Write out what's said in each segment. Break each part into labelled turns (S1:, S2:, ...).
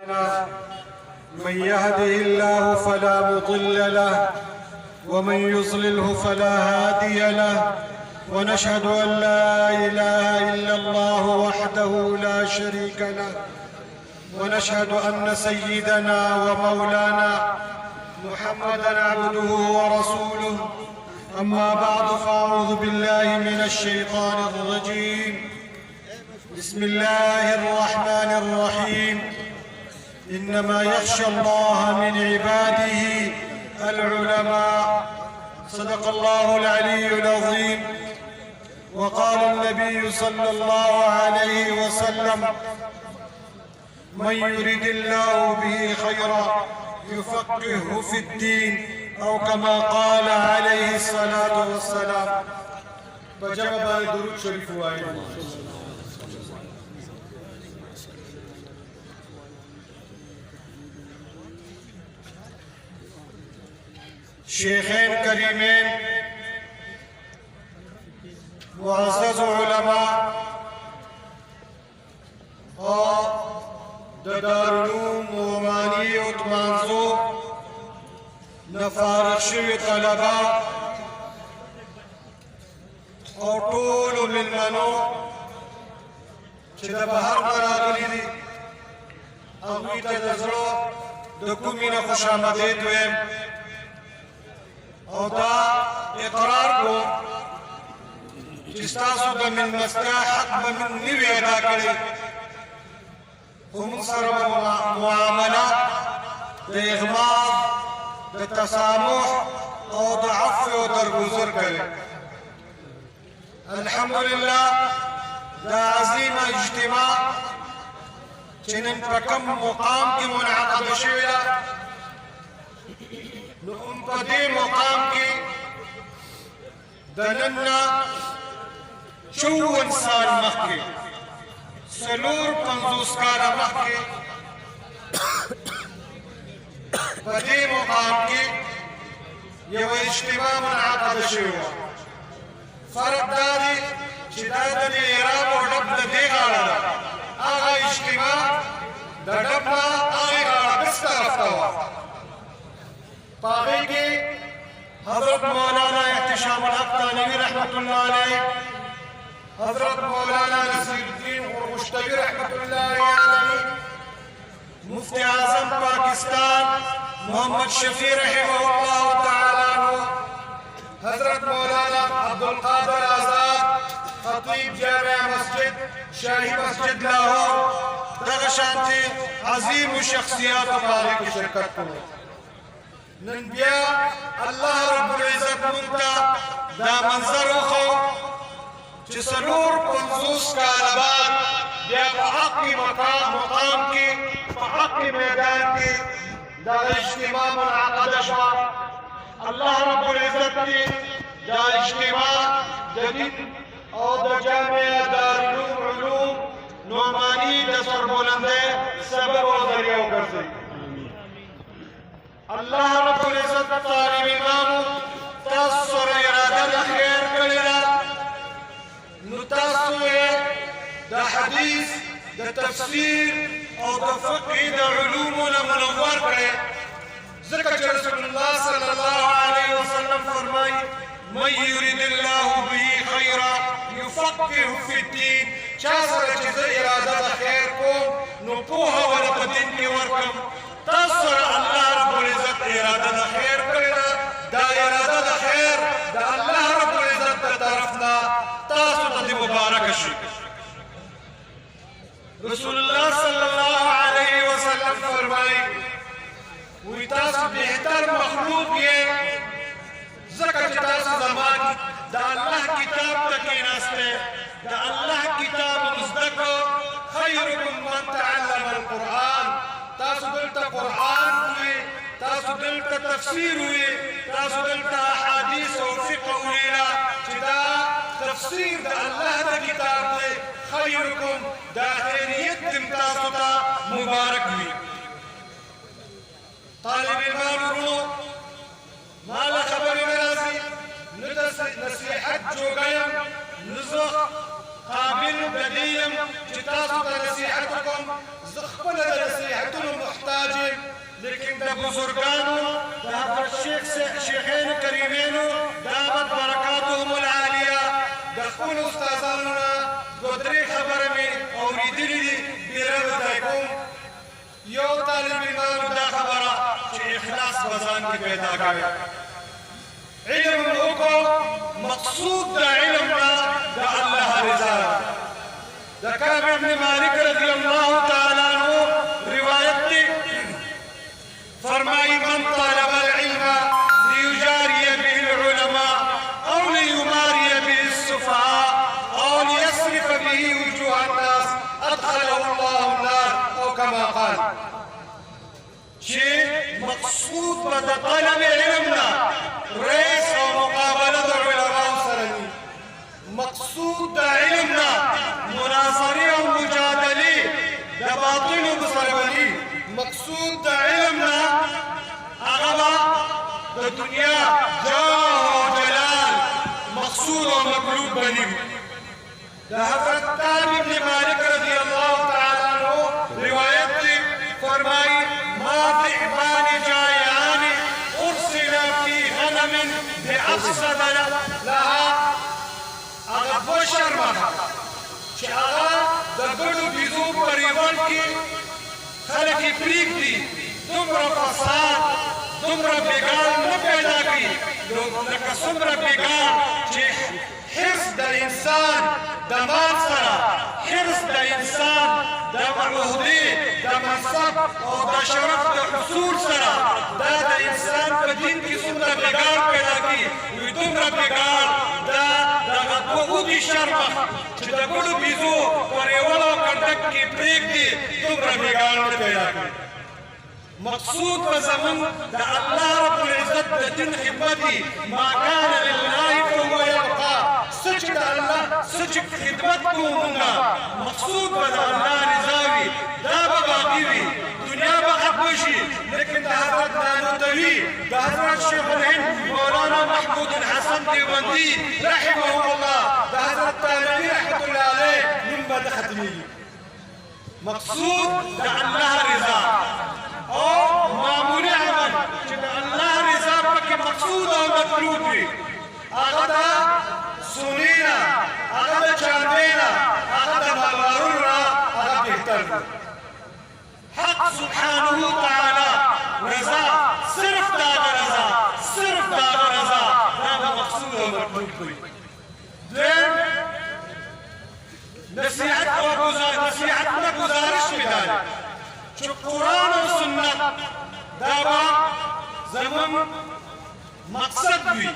S1: من يهده الله فلا مضل له ومن يضلله فلا هادي له، ونشهد أن لا إله إلا الله وحده لا شريك له، ونشهد أن سيدنا ومولانا محمدًا عبده ورسوله. أما بعد، فأعوذ بالله من الشيطان الرجيم. بسم الله الرحمن الرحيم. إنما يخشى الله من عباده العلماء. صدق الله العلي العظيم. وقال النبي صلى الله عليه وسلم: من يرد الله به خيرا يفقهه في الدين، أو كما قال عليه الصلاة والسلام. بجمع درود شريف وائل. شيخين كريمين، معزز علماء دارالعلوم نعماني وتمانزو، نفارغ شوي طلباء او ټولو مېلمنو چې د بهر نه راغلي دي، هغوی ته د زړه د کومې نه خوش آمدید وایم او دا اقرار کوم چې ستاسو د مېلمستیا حق به موږ نه وي ادا کړی، خو موږ سره معامله د اغماض، د تسامح او د عفو او درگذر کوي. الحمدلله دا عظیمه اجتماع چې نن په کوم مقام کې منعقده شوې ده، نو هم په دې مقام کې د نن نه 54 سال مخکې، 54 کاله مخکې په دې مقام کې یوه اجتماع منعقده شوې وه. فرق دا دی چې دا د اعراب او ډب د دې غاړه ده، هغه اجتماع د ډب نه هغې غاړه بس طرف ته وه. په هغې کې حضرت مولانا احتشام الحق تانوي رحمة الله علیه، حضرت مولانا نصیر الدین غرغشتوی رحمة الله علیه، مفتی اعظم پاکستان محمد شفیع رحمه الله تعالی عنہ، حضرت مولانا عبدالقادر آزاد خطیب جامع مسجد شاہی مسجد لاہور، دغه شانتي عظیم شخصیات په هغې کې شرکت کوي. نن بیا الله رب العزت موږ ته دا منظر وښو چې 54 کاله بعد بیا په حق مقام کې، په حق میدان کې دا اجتماع منعقده شوه. الله رب العزت دې دا اجتماع د دین او د جامع دارالعلوم نعماني د سربلندۍ سبب او ذریعه وګرځوي. الله رب العزت طالبانو تاسو سره اراده د خیر کړې ده، نو تاسو یې د حدیث، د تفسیر او د فقه د علومو نه منور کړئ، ځکه چې رسول الله صلی الله علیه وسلم فرمایي: من یرید الله به خیرا یفقهه فی الدین. چا سره چې زه اراده د خیر کوم، نو پوهه ورته په دین کې ورکړم. تاسو سره الله رب العزت اراده د خیر کړې ده، دا اراده د خیر د الله رب العزت د طرف نه تاسو ته دې مبارکه شي. رسول الله صلی الله علیه وسلم فرمایي: وی تاسو بهتر مخلوق یې، ځکه چې تاسو زما د الله کتاب ته کېناستئ، د الله کتاب مو زده کړو. خیرکم من تعلم القرآن. تاسو دلته قرآن ووایئ، تاسو دلته تفسیر ووایئ، تاسو دلته احادیث او فقه وویله چې دا تفسیر د الله د کتاب دی. خیرکم دا خیریت دم تاسو ته مبارک وي. طالب علمان ورونو، ما له خبرې نه راځي، نه د نصیحت جوګه یم، نه زه قابل د دې یم چې تاسو ته نصیحت وکړم. زه خپله د نصیحتونو بزرگانو دا حضرت شیخین کریمینو دامت برکاتهم العالیه دا خپل استادانو نه دوه درې خبره مې اورېدلې دي ډېره ورته کوم. یو طالب ایمانو دا خبره چې اخلاص په ځان کې پیدا کوي. علم وکړو مقصود د علم نه د الله رضا ده. د کعب بن مالک رضی الله تعالی عنہ روایت دی فرمائی من طلب العلم ليجاري به العلماء او ليماري به السفهاء او ليصرف به وجوه الناس ادخله الله النار او كما قال. شيء مقصود بدا طلب علمنا رئيس او مقابله العلماء سرني مقصود علمنا مناظره او مجادله د باطل بسربني مقصود علمنا هغه د دنیا جاه او جلال مقصود او مطلوب بني. د حضرت کعب بن مالک رضی الله تعالی عنہ روایت دی فرمائی ما ذئبان جائعان ارسلا في غنم بافسد لها هغه دوه شرمه چې هغه د ګډو بیزو په ریوان کې خلک یې پرېږدي دومره فساد دومره بېګان نه پیدا کړي لکه څومره بېګان چې حرص د انسان د مال سره حرص د انسان د عهدې د منصب او د شرف د حصول سره دا د انسان په دین کې څومره بېګان پیدا کړي وي دومره بېګان دا دغه دوه اوږدې شرمه چې د ګډو بیزو په ریول او کنډک کې پرېږدي دومره بېګان نه پیدا کړي. مقصود په زمون د الله رب العزت د دین خدمت ما کان لله فهو یبقى څه چې د الله څه چې خدمت کوو مونږه مقصود به د الله رضا وي دا به باقي وي دنیا به ختمه شي لیکن د حضرت نانوتوي د حضرت شیخ الهند مولانا محمود الحسن دیوبندي رحمه الله د حضرت تانوي رحمة الله علیه نوم به نه ختمېږي. مقصود د الله رضا او معمولی عمل چې د الله رضا پکې مقصود او مطلوب وي هغه د سونې نه هغه د چاندې نه هغه د مالوارو نه هغه بهتر دی. حق سبحانه تعالی رضا صرف د هغه رضا صرف د هغه رضا دا به مقصود او مطلوب وي. دویم نصیحت نه گزارش مې دا دی چې قرآن او سنت دا به زمون مقصد وي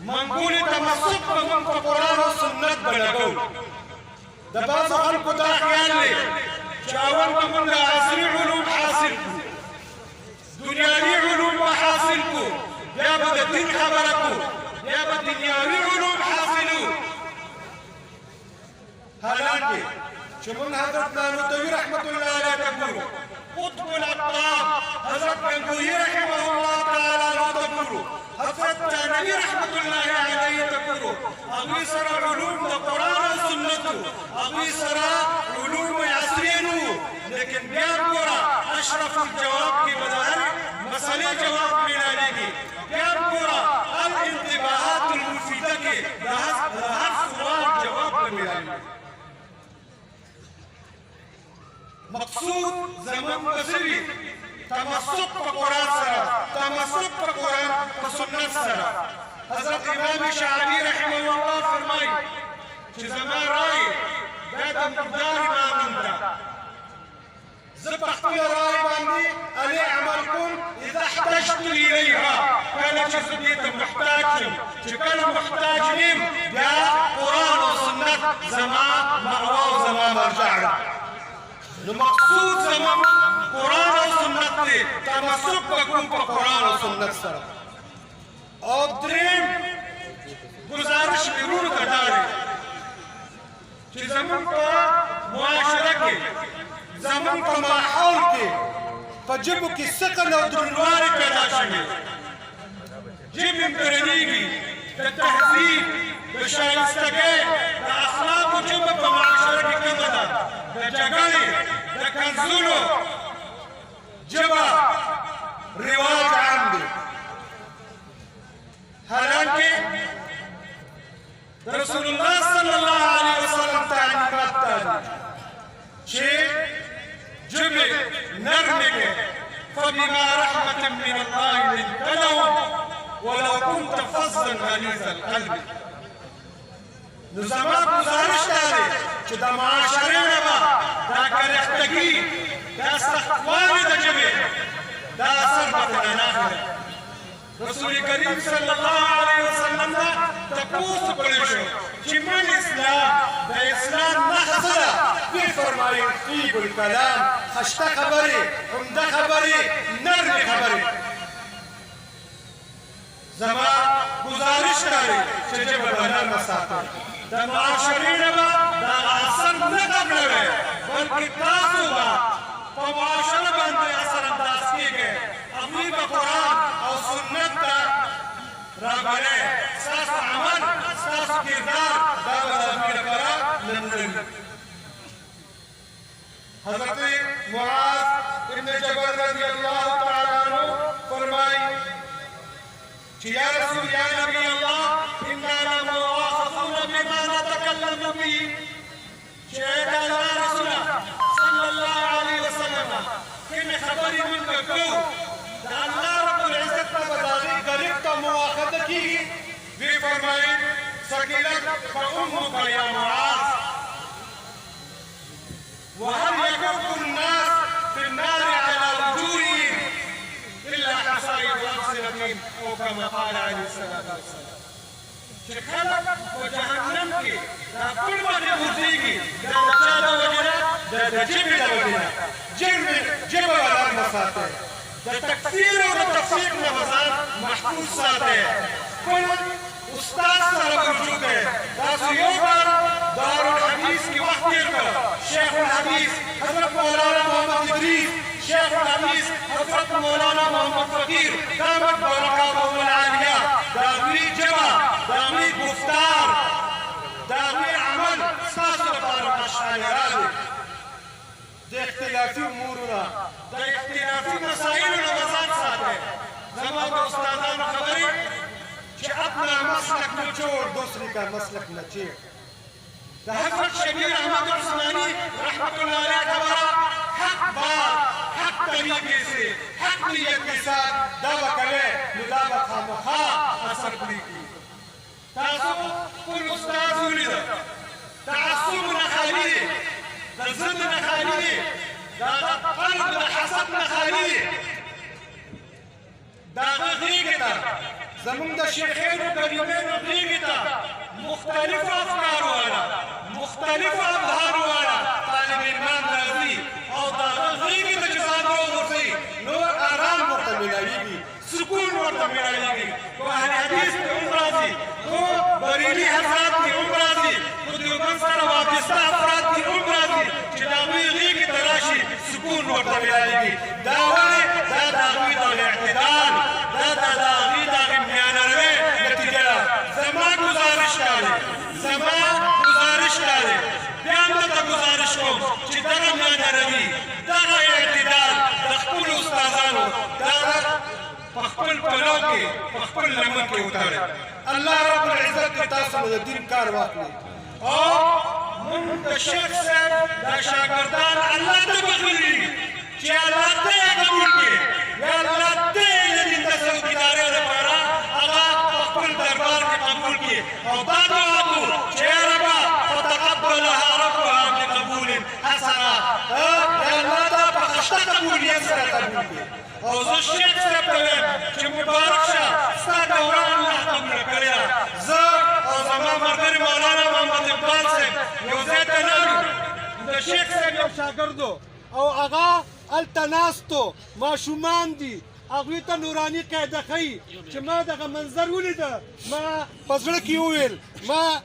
S1: منګولې تمسک به مونږ په قرآن او سنت به لګو. د بعضو خلکو دا خیال دی چې اول به مونږ عصري علوم حاصل کړو دنیاوي علوم به حاصل کړو بیا به د دین خبره کړو بیا به دنیاوي علوم حاصلو. حالانکه چې مونږ حضرت نانوتوي رحمة الله علیه ته ګورو قطب الاقطاب حضرت گنگوهی رحمه الله تعالی عنہ ته ګورو حضرت تانوي رحمة الله علیه ته ګورو هغوی سره علوم د قرآن او سنتو هغوی سره علوم عصري نه وو لیکن بیا ګوره اشرف الجواب کې به د هر مسئلې جواب میلالیږي. بیا ګوره الانتباهات المفیده کې د هر سوال جواب به میلالیږي. مقصود زمون بسوي تمسك بقرآن سره تمسك بقرآن بسنت سره. حضرت امام شعبي رحمه الله فرمایي چې زما رای دا د مقدار امام ده زه په خپل رای باندې علي عمل کوم اذا احتجت اليها کله چې زه دې ته محتاج یم چې کله محتاج یم بیا قرآن او سنت زما مأوا او زما مرجع ده. نو مقصود زمون قرآن او سنت دی تمسک به کوم په قرآن او سنت سره. او دریم گزارش مې وروڼو ته دا دی چې زمون په معاشره کې زمون په ماحول کې په ژبو کې ثقل او دروندوالی پیدا شوي ژبې درنېږي د تهذیب د شایستګۍ د اخلاقو ژبه په معاشره کې کمه ده د جګړې د کنځلو ژبه فبما رحمة من الله لنت لهم ولو كنت فظا غليظ القلب. نو زما گزارش دا دی چې د معاشرې نه به دا کرختګي دا سختوالی د ژبې دا اثر به ترې نه اخلي. رسول کریم صلی الله علیه وسلم ته تپوس کړی شو چې من اسلام د اسلام نښه څه ده؟ دوی فرمایي طیب الکلام، خشته خبرې، عمده خبرې، نرمې خبرې. زما گزارش دا دی چې ژبه به نرمه ساتئ. د معاشرې نه به دغه اثر نه قبلوئ، بلکې تاسو به په معاشره باندې اثر انداز کېږئ. هغوی به قرآن او سنت ته رابلئ. ستاسو عمل، ستاسو کردار دا به د هغوی لپاره نمونه وي. حضرت معاذ ابن جبل رضی الله تعالی عنہ فرمایي چې یا رسول یا نبی الله انا لمؤاخذون بما نتكلم به. چې دا رسول صلی الله علیه وسلم کومې خبرې موږ کوو د الله رب العزت په د هغې غریب ته مؤاخذه کېږي. دوی فرمایي ثقلت فامك یا معاذ وهل يكب الناس في النار على وجوههم الا حصائد السنتين او كما قال عليه الصلاه والسلام. چې خلک په جهنم کې دا ټول باندې غورځېږي دا د چا د وجې نه؟ د ژبې د وجې نه. ژبه به نرمه ساتئ، د تکفیر او د تفسیق نه به ځان محفوظ ساتئ. خپل استاد سره رجوع کړئ. تاسو یو بار دارالحدیث کې وخت تېر کړ، شیخ الحدیث حضرت مولانا محمد ادریس، شیخ الحدیث حضرت مولانا محمد فقیر دامت برکاتهم العالیه، د هغوی ژبه، د هغوی گفتار، د هغوی عمل ستاسو لپاره مشاعره دی. د اختلافي امورو نه، د اختلافي مسایلو نه به ځان ساتئ. زما د استادانو خبرې چې اپنا مسلک نچوڑ دوسری کا مسلک نچیڑ. د حضرت شبیر احمد عثمانی رحمت اللہ علیہ خبره حق بات، حق طریقے سے، حق نیت کے ساتھ دا به کوئ نو دا به خامخا اثر پرېږدي. تاسو خپل استاد ولیده، تعصب نه خالي دی، د ضد نه خالي دی، د هغه قلب د حسد نه خالي دی. د هغه غېږې ته زمونږ د شیخینو کریمینو غېږې ته مختلفو افکارو والا، مختلفو ابهارو والا طالب علمان راځي او د هغه غېږې ته چې ځان راوغورځوي نو ارام ورته میلاویږي، سکون ورته میلاویږي. خو اهل حدیث پرې هم راځي، خو بریلي حضرات پرې هم راځي، خو دیوبند سره وابسته افراد پرې هم راځي چې د هغوی غېږې ته راشي سکون ورته میلاویږي. دا ولې؟ دا د هغوی دغه اعتدال، دا د هغوی دغه میانروۍ نتیجه ده. زما گزارش دا دی، زما گزارش دا دی، بیا هم درته گزارش کوم چې دغه میانروي، دغه اعتدال د خپلو استادانو دغه په خپل پلو کې، په خپل لمن کې وتړئ. الله رب العزت دې تاسو له د دین کار واخلي او موږ د شیخ صاحب دا شاګردان الله ته بخلي چې الله ته یې قبول کړي، یا الله ته یې د دین د څوکیدارۍ لپاره هغه په خپل دربار کې قبول کړي او دا دعا کوو چې یا ربه فتقبلها ربها بقبول حسنه. یا الله دا په خشته قبولیت سره قبول کړي. او زه شیخ صاحب ته وایم چې مبارک شه، ستا دوره الله قبوله کړې ده. زه او زما ملګري مولانا محمد اقبال صاحب یو ځای ته ناستو، د شیخ صاحب یو شاګردو او هغه هلته ناستو ماشومان دي، هغوی ته نوراني قاعده ښیي. چې ما دغه منظر ولیده ما په زړه کې وویل، ما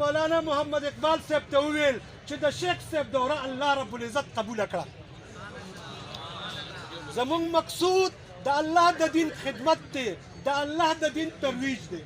S1: مولانا محمد اقبال صاحب ته وویل چې د شیخ صاحب دوره الله رب العزت قبوله کړه. زمونږ مقصود د الله د دین خدمت دی، د الله د دین ترویج دی.